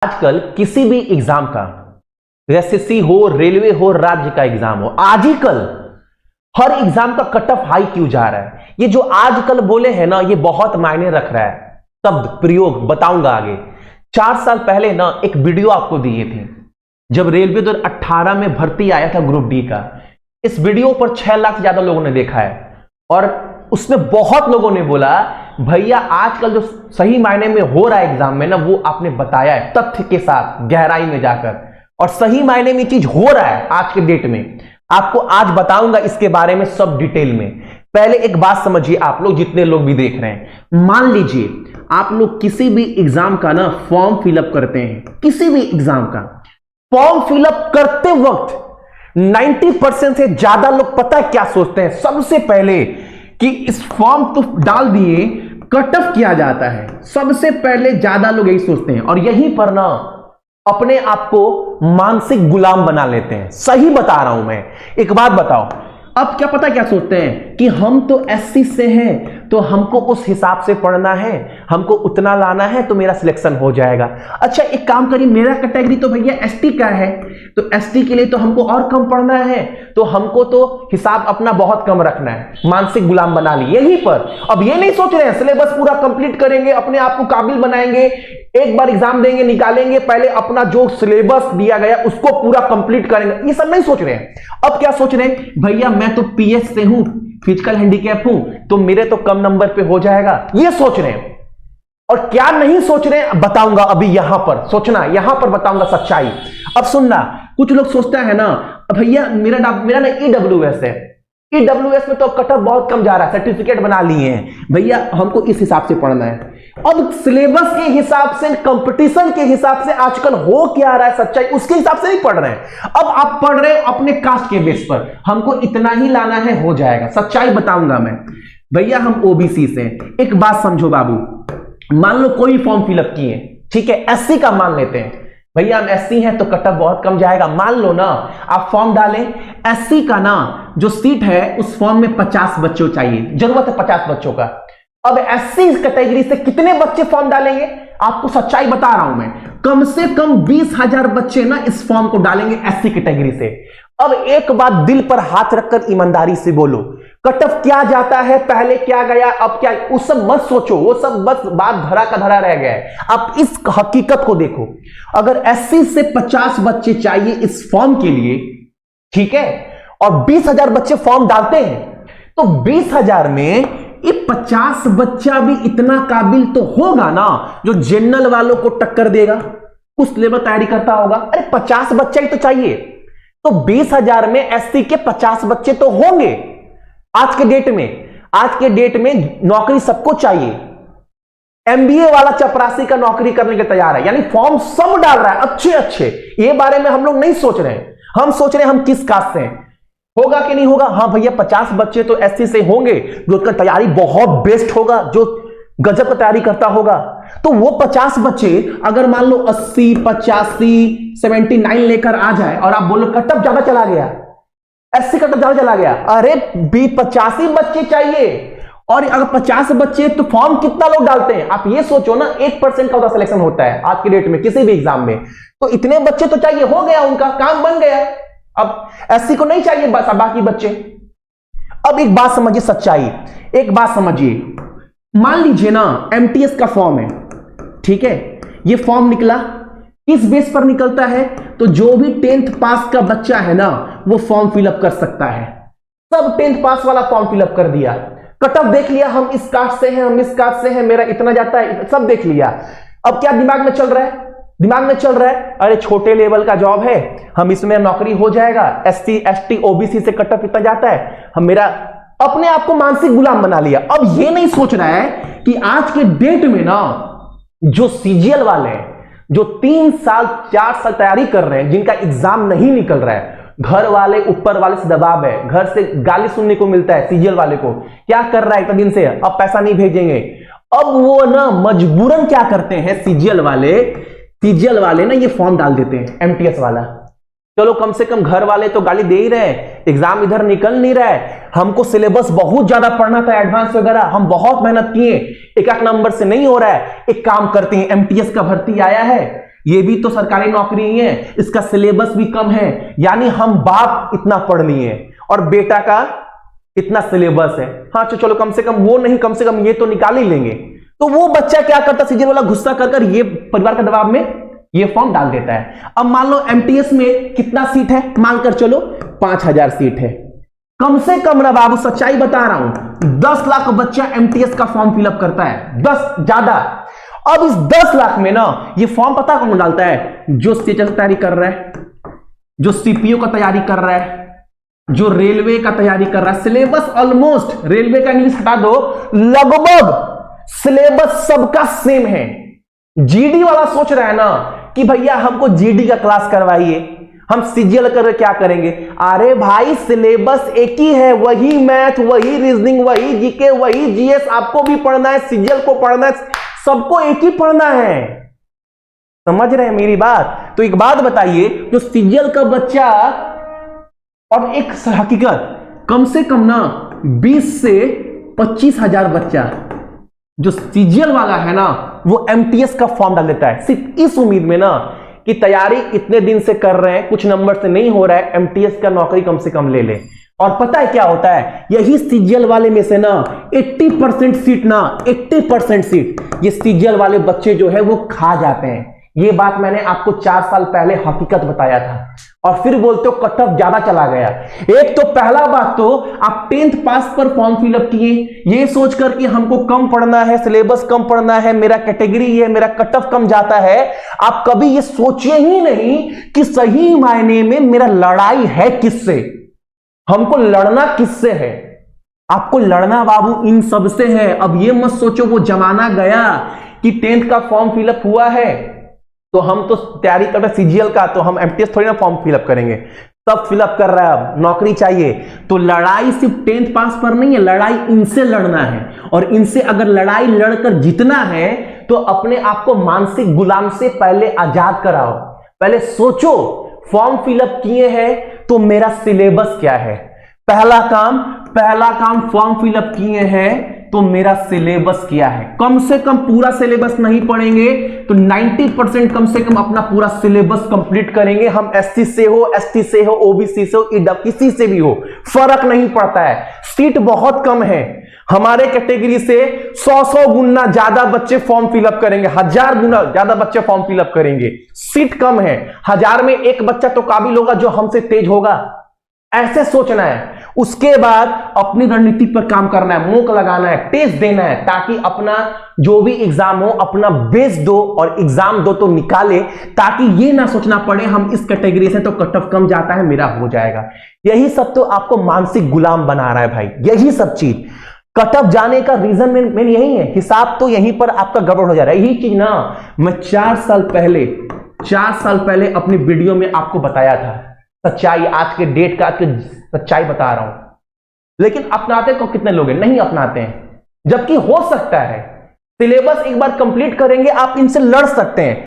आजकल किसी भी एग्जाम का, एसएससी हो, रेलवे हो, राज्य का एग्जाम हो, आज ही कल हर एग्जाम का कट ऑफ हाई क्यों जा रहा है? ये जो आजकल बोले हैं ना, ये बहुत मायने रख रहा है। शब्द प्रयोग बताऊंगा आगे। 4 साल पहले ना एक वीडियो आपको दिए थे, जब रेलवे 2018 में भर्ती आया था ग्रुप डी का। इस वीडियो पर 6 लाख से ज्यादा लोगों ने देखा है और उसमें बहुत लोगों ने बोला भैया आजकल जो सही मायने में हो रहा है एग्जाम में ना, वो आपने बताया है तथ्य के साथ, गहराई में जाकर, और सही मायने में चीज हो रहा है आज के डेट में। आपको आज बताऊंगा इसके बारे में सब डिटेल में। पहले एक बात समझिए आप लोग, जितने लोग भी देख रहे हैं, मान लीजिए आप लोग किसी भी एग्जाम का ना फॉर्म फिलअप करते हैं, किसी भी एग्जाम का फॉर्म फिलअप करते वक्त 90% से ज्यादा लोग पता है क्या सोचते हैं? सबसे पहले कि इस फॉर्म तो डाल दिए, कट ऑफ किया जाता है। सबसे पहले ज्यादा लोग यही सोचते हैं और यहीं पर ना अपने आप को मानसिक गुलाम बना लेते हैं। सही बता रहा हूं मैं। एक बात बताओ, अब क्या पता क्या सोचते हैं कि हम तो एससी से हैं तो हमको उस हिसाब से पढ़ना है, हमको उतना लाना है तो मेरा सिलेक्शन हो जाएगा। अच्छा एक काम करिए, मेरा कैटेगरी तो भैया एसटी का है, तो एसटी के लिए तो हमको और कम पढ़ना है, तो हमको तो हिसाब अपना बहुत कम रखना है। मानसिक गुलाम बना लिए यहीं पर। अब ये नहीं सोच रहे हैं सिलेबस पूरा कंप्लीट करेंगे, अपने आप को काबिल बनाएंगे, एक बार एग्जाम देंगे, निकालेंगे, पहले अपना जो सिलेबस दिया गया उसको पूरा कंप्लीट करेंगे, ये सब नहीं सोच रहे हैं। अब क्या सोच रहे हैं? भैया मैं तो पीएच से हूं, फिजिकल हैंडीकैप हूं, तो मेरे तो कम नंबर पे हो जाएगा, ये सोच रहे हैं। और क्या नहीं सोच रहे हैं बताऊंगा अभी, यहां पर सोचना, यहां पर बताऊंगा सच्चाई। अब सुनना, कुछ लोग सोचता है ना भैया मेरा ना ईडब्ल्यूएस है, ईडब्ल्यूएस में तो कट ऑफ बहुत कम जा रहा है, सर्टिफिकेट बना लिए हैं, भैया हमको इस हिसाब से पढ़ना है। अब सिलेबस के हिसाब से, कंपटीशन के हिसाब से आजकल हो क्या रहा है सच्चाई, उसके हिसाब से नहीं पढ़ रहे हैं। अब आप पढ़ रहे हो अपने कास्ट के बेस पर, हमको इतना ही लाना है, हो जाएगा। सच्चाई बताऊंगा मैं। भैया हम ओबीसी से। एक बात समझो बाबू, मान लो कोई फॉर्म फिलअप किए, ठीक है, एससी का मान लेते हैं, भैया हम एससी हैं तो कट ऑफ बहुत कम जाएगा। मान लो ना आप फॉर्म डालें, एससी का ना जो सीट है उस फॉर्म में 50 बच्चों चाहिए, जरूरत है 50 बच्चों का। अब एससी कैटेगरी से कितने बच्चे फॉर्म डालेंगे? आपको सच्चाई बता रहा हूं मैं, कम से कम 20,000 बच्चे ना इस फॉर्म को डालेंगे एससी कैटेगरी से। अब एक बात दिल पर हाथ रखकर ईमानदारी से बोलो, कट ऑफ क्या जाता है, पहले क्या गया, अब क्या, उस सब मत सोचो, वो सब बस बात धरा का धरा रह गया है। आप इस हकीकत को देखो, अगर एससी से 50 बच्चे चाहिए इस फॉर्म के लिए, ठीक है, और 20,000 बच्चे फॉर्म डालते हैं, तो 20,000 में ये 50 बच्चा भी इतना काबिल तो होगा ना जो जनरल वालों को टक्कर देगा, कुछ लेवल तैयारी करता होगा। अरे 50 बच्चा ही तो चाहिए, तो 20,000 में एससी के 50 बच्चे तो होंगे। आज के डेट में नौकरी सबको चाहिए। एमबीए वाला चपरासी का नौकरी करने के तैयार है, यानी फॉर्म सब डाल रहा है अच्छे अच्छे। ये बारे में हम लोग नहीं सोच रहे हैं, हम सोच रहे हैं हम किस कास्ट से हैं, होगा कि नहीं होगा। हाँ भैया 50 बच्चे तो एससी से होंगे, जो उसका तैयारी बहुत बेस्ट होगा, जो गजब का तैयारी करता होगा। तो वो 50 बच्चे अगर मान लो 80, 85, 79 लेकर आ जाए और आप बोलो कट ऑफ ज्यादा चला गया, एससी कट ऑफ ज्यादा चला गया, अरे 85 बच्चे चाहिए। और अगर 50 बच्चे तो फॉर्म कितना लोग डालते हैं? आप ये सोचो ना, 1% का सिलेक्शन होता है आज के डेट में किसी भी एग्जाम में, तो इतने बच्चे तो चाहिए, हो गया, उनका काम बन गया। अब एससी को नहीं चाहिए बस बाकी बच्चे। अब एक बात समझिए सच्चाई, एक बात समझिए, मान लीजिए ना एमटीएस का फॉर्म है, ठीक है, ये फॉर्म निकला, किस बेस पर निकलता है? तो जो भी 10th पास का बच्चा है ना वो फॉर्म फिलअप कर सकता है। सब 10th पास वाला फॉर्म फिलअप कर दिया, कट ऑफ देख लिया, हम इस कास्ट से हैं, हम इस कास्ट से हैं, मेरा इतना जाता है, सब देख लिया। अब क्या दिमाग में चल रहा है? दिमाग में चल रहा है अरे छोटे लेवल का जॉब है, हम इसमें नौकरी हो जाएगा, एससी एसटी ओबीसी से कट ऑफ इतना जाता है, हम मेरा अपने आप को मानसिक गुलाम बना लिया। अब ये नहीं सोच रहा है कि आज के डेट में ना जो सीजीएल वाले हैं, जो 3 साल 4 साल तैयारी कर रहे हैं, जिनका एग्जाम नहीं निकल रहा है, घर वाले ऊपर वाले से दबाव है, घर से गाली सुनने को मिलता है, सीजीएल वाले को क्या कर रहा है इतने दिन से, अब पैसा नहीं भेजेंगे। अब वो ना मजबूरन क्या करते हैं, सीजीएल वाले ना ये फॉर्म डाल देते हैं एमटीएस वाला। चलो कम से कम घर वाले तो गाली दे ही रहे हैं, एग्जाम इधर निकल नहीं रहा है, हमको सिलेबस बहुत ज्यादा पढ़ना था, एडवांस वगैरह, हम बहुत मेहनत किए, एक नंबर से नहीं हो रहा है, एक काम करते हैं, एमटीएस का भर्ती आया है, ये भी तो सरकारी नौकरी ही है, इसका सिलेबस भी कम है, यानी हम बाप इतना पढ़ लिए और बेटा का इतना सिलेबस है। हाँ चलो कम से कम वो नहीं, कम से कम ये तो निकाल ही लेंगे। तो वो बच्चा क्या करता, सीजन वाला गुस्सा कर ये परिवार के दबाव में ये फॉर्म डाल देता है। अब मान लो एमटीएस में कितना सीट है, मानकर चलो 5000 सीट है। कम से कम ना बाबू, सच्चाई बता रहा हूं, 10 लाख बच्चा एमटीएस का फॉर्म फिलअप करता है, 10 ज्यादा। अब इस 10 लाख में ना ये फॉर्म पता कौन डालता है, जो सीटेट की तैयारी कर रहा है, जो सीपीओ का तैयारी कर रहा है, जो रेलवे का तैयारी कर रहा है। सिलेबस ऑलमोस्ट, रेलवे का इंग्लिश हटा दो, लगभग सिलेबस सबका सेम है। जीडी वाला सोच रहा है ना कि भैया हमको जीडी का क्लास करवाइए, हम सीजीएल कर क्या करेंगे। अरे भाई सिलेबस एक ही है, वही मैथ, वही रीजनिंग, वही जीके, वही जीएस आपको भी पढ़ना है, सीजीएल को पढ़ना है, सबको एक ही पढ़ना है। समझ रहे हैं मेरी बात। तो एक बात बताइए, जो सीजीएल का बच्चा, और एक हकीकत, कम से कम ना 20 से 25,000 बच्चा जो सीजीएल वाला है ना वो एमटीएस का फॉर्म डाल देता है, सिर्फ इस उम्मीद में ना कि तैयारी इतने दिन से कर रहे हैं, कुछ नंबर से नहीं हो रहा है, एमटीएस का नौकरी कम से कम ले ले। और पता है क्या होता है, यही सीजीएल वाले में से ना 80% सीट ना 80% सीट ये सीजीएल वाले बच्चे जो है वो खा जाते हैं। ये बात मैंने आपको 4 साल पहले हकीकत बताया था, और फिर बोलते हो कट ऑफ ज्यादा चला गया। एक तो पहला बात तो आप 10th पास पर फॉर्म फिलअप किए ये सोचकर कि हमको कम पढ़ना है, सिलेबस कम पढ़ना है, मेरा कैटेगरी है, मेरा कट ऑफ कम जाता है। आप कभी ये सोचे ही नहीं कि सही मायने में मेरा लड़ाई है किससे, हमको लड़ना किससे है। आपको लड़ना बाबू इन सब से है। अब ये मत सोचो वो जमाना गया कि 10th का फॉर्म फिलअप हुआ है तो हम तो तैयारी कर रहे हैं सीजीएल का, तो हम एमटीएस थोड़ी ना फॉर्म फिलअप करेंगे। सब फिलअप कर रहा है, अब नौकरी चाहिए। तो लड़ाई सिर्फ 10th पास पर नहीं है, लड़ाई इनसे लड़ना है, और इनसे अगर लड़ाई लड़कर जीतना है तो अपने आप को मानसिक गुलाम से पहले आजाद कराओ। पहले सोचो फॉर्म फिलअप किए हैं तो मेरा सिलेबस क्या है। पहला काम फॉर्म फिलअप किए हैं तो मेरा सिलेबस क्या है। कम से कम पूरा सिलेबस नहीं पढ़ेंगे तो 90% कम से कम अपना पूरा सिलेबस कंप्लीट करेंगे। हम एससी से हो, एसटी से हो, ओबीसी से हो, ईडब्ल्यू किसी से भी हो, फर्क नहीं पड़ता है। सीट बहुत कम है, हमारे कैटेगरी से 100 गुना ज्यादा बच्चे फॉर्म फिलअप करेंगे, 1000 गुना ज्यादा बच्चे फॉर्म फिलअप करेंगे। सीट कम है, 1000 में एक बच्चा तो काबिल होगा जो हमसे तेज होगा, ऐसे सोचना है। उसके बाद अपनी रणनीति पर काम करना है, मूक लगाना है, टेस्ट देना है, ताकि अपना जो भी एग्जाम हो अपना बेस्ट दो और एग्जाम दो तो निकाले, ताकि ये ना सोचना पड़े हम इस कैटेगरी से तो कट ऑफ कम जाता है मेरा हो जाएगा। यही सब तो आपको मानसिक गुलाम बना रहा है भाई, यही सब चीज। कट ऑफ जाने का रीजन मेन यही है, हिसाब तो यहीं पर आपका गड़बड़ हो जा रहा है। यही चीज ना मैं 4 साल पहले अपनी वीडियो में आपको बताया था। सच्चाई, आज के डेट का सच्चाई बता रहा हूं। लेकिन अपनाते को कितने लोग हैं, नहीं अपनाते हैं। जबकि हो सकता है सिलेबस एक बार कंप्लीट करेंगे आप इनसे लड़ सकते हैं।